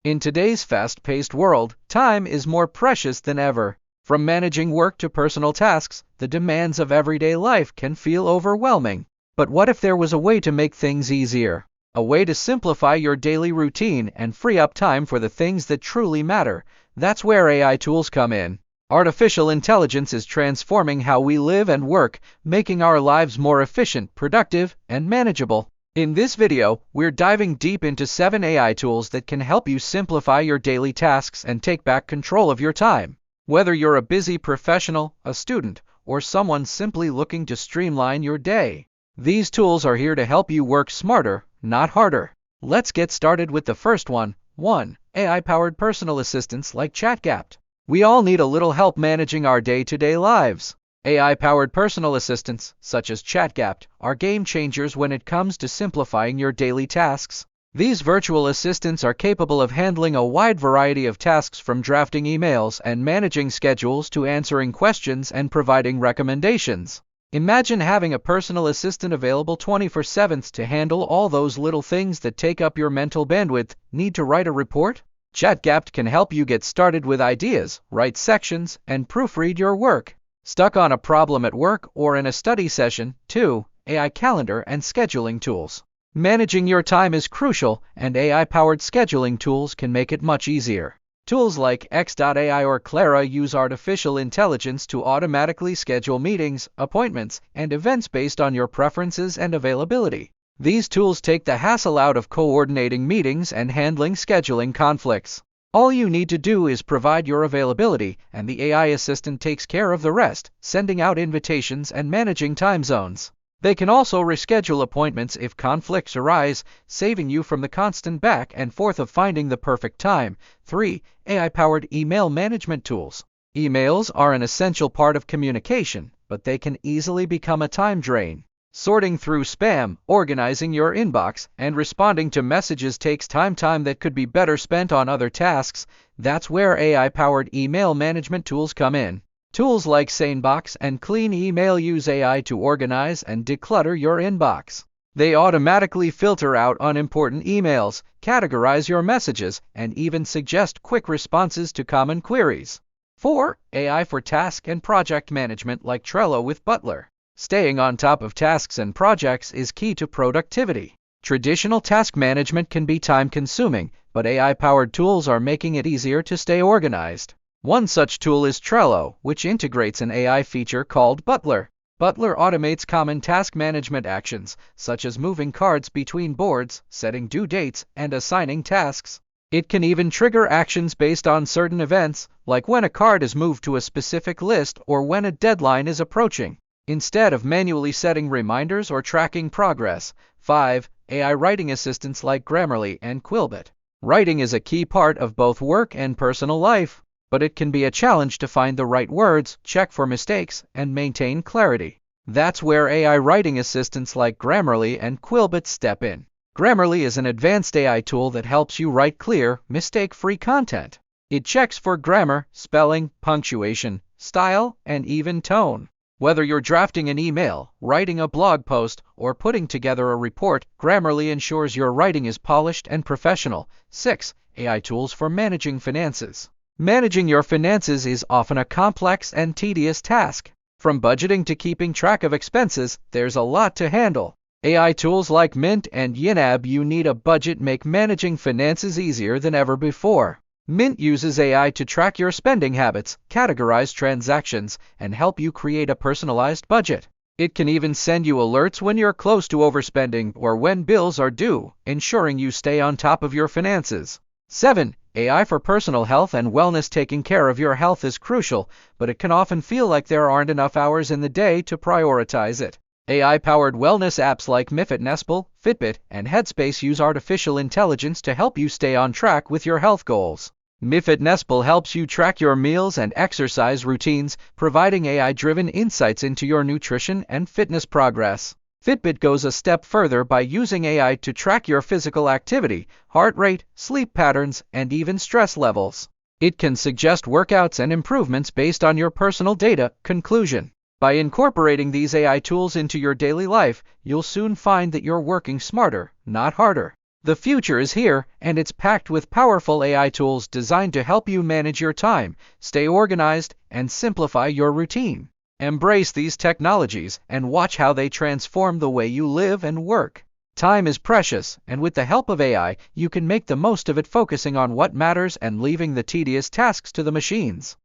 In today's fast-paced world, time is more precious than ever. From managing work to personal tasks, the demands of everyday life can feel overwhelming. But what if there was a way to make things easier? A way to simplify your daily routine and free up time for the things that truly matter? That's where AI tools come in. Artificial intelligence is transforming how we live and work, making our lives more efficient, productive, and manageable. In this video, we're diving deep into 7 AI tools that can help you simplify your daily tasks and take back control of your time. Whether you're a busy professional, a student, or someone simply looking to streamline your day, these tools are here to help you work smarter, not harder. Let's get started with the first one. 1. AI-powered personal assistants like ChatGPT. We all need a little help managing our day-to-day lives. AI-powered personal assistants, such as ChatGPT, are game changers when it comes to simplifying your daily tasks. These virtual assistants are capable of handling a wide variety of tasks, from drafting emails and managing schedules to answering questions and providing recommendations. Imagine having a personal assistant available 24/7 to handle all those little things that take up your mental bandwidth. Need to write a report? ChatGPT can help you get started with ideas, write sections, and proofread your work. Stuck on a problem at work or in a study session? 2. AI calendar and scheduling tools. Managing your time is crucial, and AI-powered scheduling tools can make it much easier. Tools like X.AI or Clara use artificial intelligence to automatically schedule meetings, appointments, and events based on your preferences and availability. These tools take the hassle out of coordinating meetings and handling scheduling conflicts. All you need to do is provide your availability, and the AI assistant takes care of the rest, sending out invitations and managing time zones. They can also reschedule appointments if conflicts arise, saving you from the constant back and forth of finding the perfect time. 3. AI-powered email management tools. Emails are an essential part of communication, but they can easily become a time drain. Sorting through spam, organizing your inbox, and responding to messages takes time that could be better spent on other tasks. That's where AI-powered email management tools come in. Tools like SaneBox and Clean Email use AI to organize and declutter your inbox. They automatically filter out unimportant emails, categorize your messages, and even suggest quick responses to common queries. 4. AI for task and project management like Trello with Butler. Staying on top of tasks and projects is key to productivity. Traditional task management can be time-consuming, but AI-powered tools are making it easier to stay organized. One such tool is Trello, which integrates an AI feature called Butler. Butler automates common task management actions, such as moving cards between boards, setting due dates, and assigning tasks. It can even trigger actions based on certain events, like when a card is moved to a specific list or when a deadline is approaching, instead of manually setting reminders or tracking progress. 5. AI writing assistants like Grammarly and Quillbit. Writing is a key part of both work and personal life, but it can be a challenge to find the right words, check for mistakes, and maintain clarity. That's where AI writing assistants like Grammarly and Quillbit step in. Grammarly is an advanced AI tool that helps you write clear, mistake-free content. It checks for grammar, spelling, punctuation, style, and even tone. Whether you're drafting an email, writing a blog post, or putting together a report, Grammarly ensures your writing is polished and professional. 6. AI tools for managing finances. Managing your finances is often a complex and tedious task. From budgeting to keeping track of expenses, there's a lot to handle. AI tools like Mint and Yanab You Need a Budget make managing finances easier than ever before. Mint uses AI to track your spending habits, categorize transactions, and help you create a personalized budget. It can even send you alerts when you're close to overspending or when bills are due, ensuring you stay on top of your finances. 7. AI for personal health and wellness. Taking care of your health is crucial, but it can often feel like there aren't enough hours in the day to prioritize it. AI-powered wellness apps like MyFitnessPal, Fitbit, and Headspace use artificial intelligence to help you stay on track with your health goals. MyFitnessPal helps you track your meals and exercise routines, providing AI-driven insights into your nutrition and fitness progress. Fitbit goes a step further by using AI to track your physical activity, heart rate, sleep patterns, and even stress levels. It can suggest workouts and improvements based on your personal data. Conclusion: by incorporating these AI tools into your daily life, you'll soon find that you're working smarter, not harder. The future is here, and it's packed with powerful AI tools designed to help you manage your time, stay organized, and simplify your routine. Embrace these technologies and watch how they transform the way you live and work. Time is precious, and with the help of AI, you can make the most of it, focusing on what matters and leaving the tedious tasks to the machines.